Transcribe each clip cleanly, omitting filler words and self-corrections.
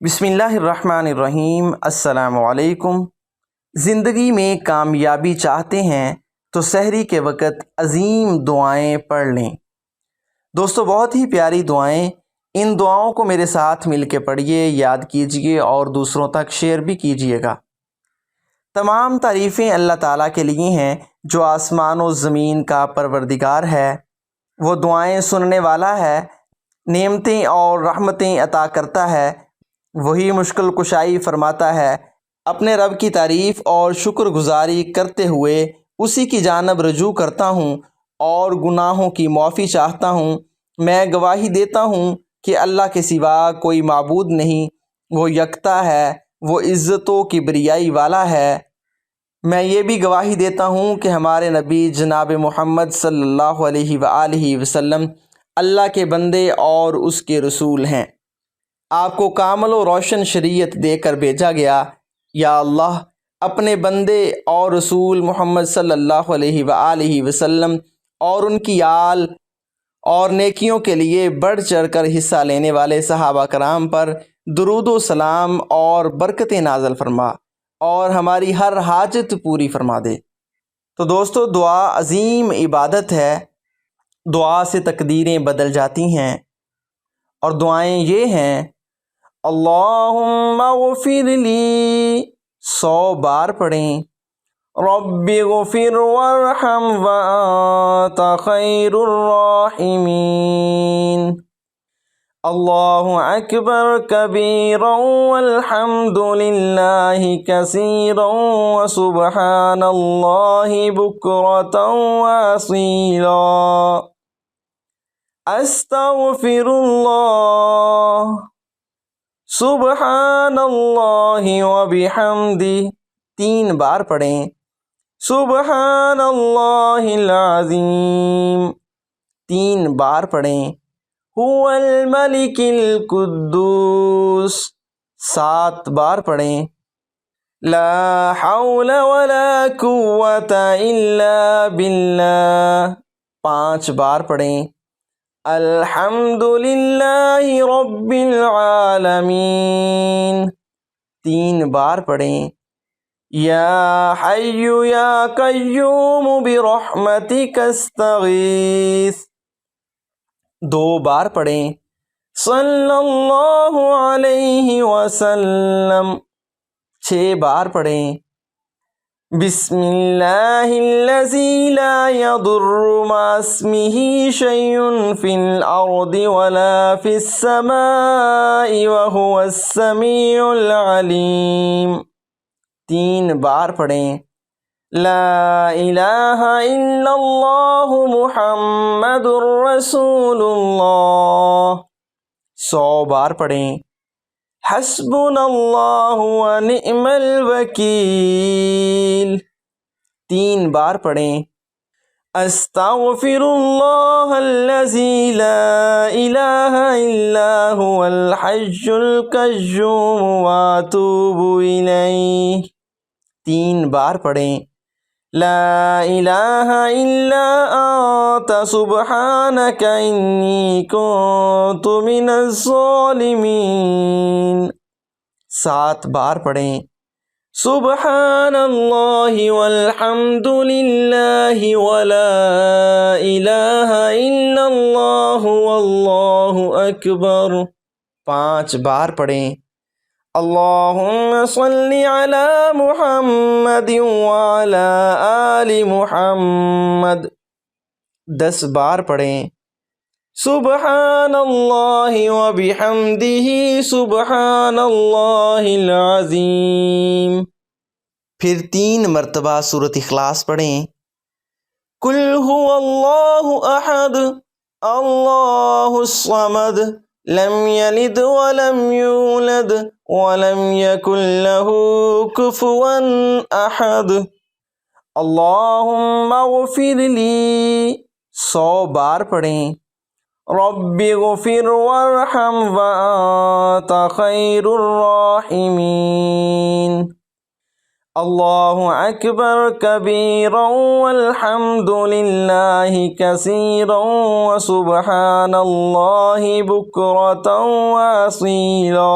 بسم اللہ الرحمن الرحیم۔ السلام علیکم۔ زندگی میں کامیابی چاہتے ہیں تو سحری کے وقت عظیم دعائیں پڑھ لیں۔ دوستو، بہت ہی پیاری دعائیں، ان دعاؤں کو میرے ساتھ مل کے پڑھیے، یاد کیجئے اور دوسروں تک شیئر بھی کیجئے گا۔ تمام تعریفیں اللہ تعالیٰ کے لیے ہیں جو آسمان و زمین کا پروردگار ہے۔ وہ دعائیں سننے والا ہے، نعمتیں اور رحمتیں عطا کرتا ہے، وہی مشکل کشائی فرماتا ہے۔ اپنے رب کی تعریف اور شکر گزاری کرتے ہوئے اسی کی جانب رجوع کرتا ہوں اور گناہوں کی معافی چاہتا ہوں۔ میں گواہی دیتا ہوں کہ اللہ کے سوا کوئی معبود نہیں، وہ یکتا ہے، وہ عزت و کبریائی والا ہے۔ میں یہ بھی گواہی دیتا ہوں کہ ہمارے نبی جناب محمد صلی اللہ علیہ وآلہ وسلم اللہ کے بندے اور اس کے رسول ہیں۔ آپ کو کامل و روشن شریعت دے کر بھیجا گیا۔ یا اللہ، اپنے بندے اور رسول محمد صلی اللہ علیہ وآلہ وسلم اور ان کی آل اور نیکیوں کے لیے بڑھ چڑھ کر حصہ لینے والے صحابہ کرام پر درود و سلام اور برکتیں نازل فرما اور ہماری ہر حاجت پوری فرما دے۔ تو دوستو، دعا عظیم عبادت ہے۔ دعا سے تقدیریں بدل جاتی ہیں، اور دعائیں یہ ہیں: اللہم اغفر لی، 100 بار پڑھیں۔ رب اغفر وارحم وانت خیر الراحمین۔ اللہ اکبر کبیرا والحمد للہ کثیرا وسبحان اللہ بکرۃ واصیلا۔ استغفر اللہ، سبحان اللہ وبحمدہ، 3 بار پڑھیں۔ سبحان اللہ العظیم، 3 بار پڑھیں۔ هو الملک القدوس، 7 بار پڑھیں۔ لا حول ولا قوة الا باللہ، 5 بار پڑھیں۔ الحمد للہ رب العالمین، 3 بار پڑھیں۔ یا حی یا قیوم برحمتک استغیث، 2 بار پڑھیں۔ صلی اللہ علیہ وسلم، 6 بار پڑھیں۔ بسم اللہ الذی لا یضر مع اسمہ شیء فی الارض ولا فی السماء وہو السمیع العلیم، 3 بار پڑھیں۔ لا الہ الا اللہ محمد رسول اللہ، 100 بار پڑھیں۔ حسبنا اللہ ونعم الوکیل، 3 بار پڑھیں۔ استغفر اللہ الذی لا الہ الا هو الحی القیوم واتوب الیہ، 3 بار پڑھیں۔ لا الہ الا انت سبحانک انی کنت من الظالمین، 7 بار پڑھیں۔ سبحان اللہ والحمد للہ ولا الہ الا اللہ واللہ اکبر، 5 بار پڑھیں۔ اللہم صلی علی محمد وعلی آل محمد، 10 بار پڑھیں۔ سبحان اللہ وبحمدہ سبحان اللہ العظیم۔ پھر 3 مرتبہ سورۃ اخلاص پڑھیں۔ قل هو اللہ احد، اللہ الصمد، لم یلد ولم یولد ولم یکن لہ کفوا احد۔ اللہم اغفر لی، 100 بار پڑھیں۔ رب اغفر وارحم وانت خیر الراحمین۔ اللہ اکبر کبیرا والحمد للہ کثیرا وسبحان اللہ بکرۃ واصیلا۔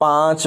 5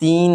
3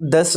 10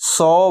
100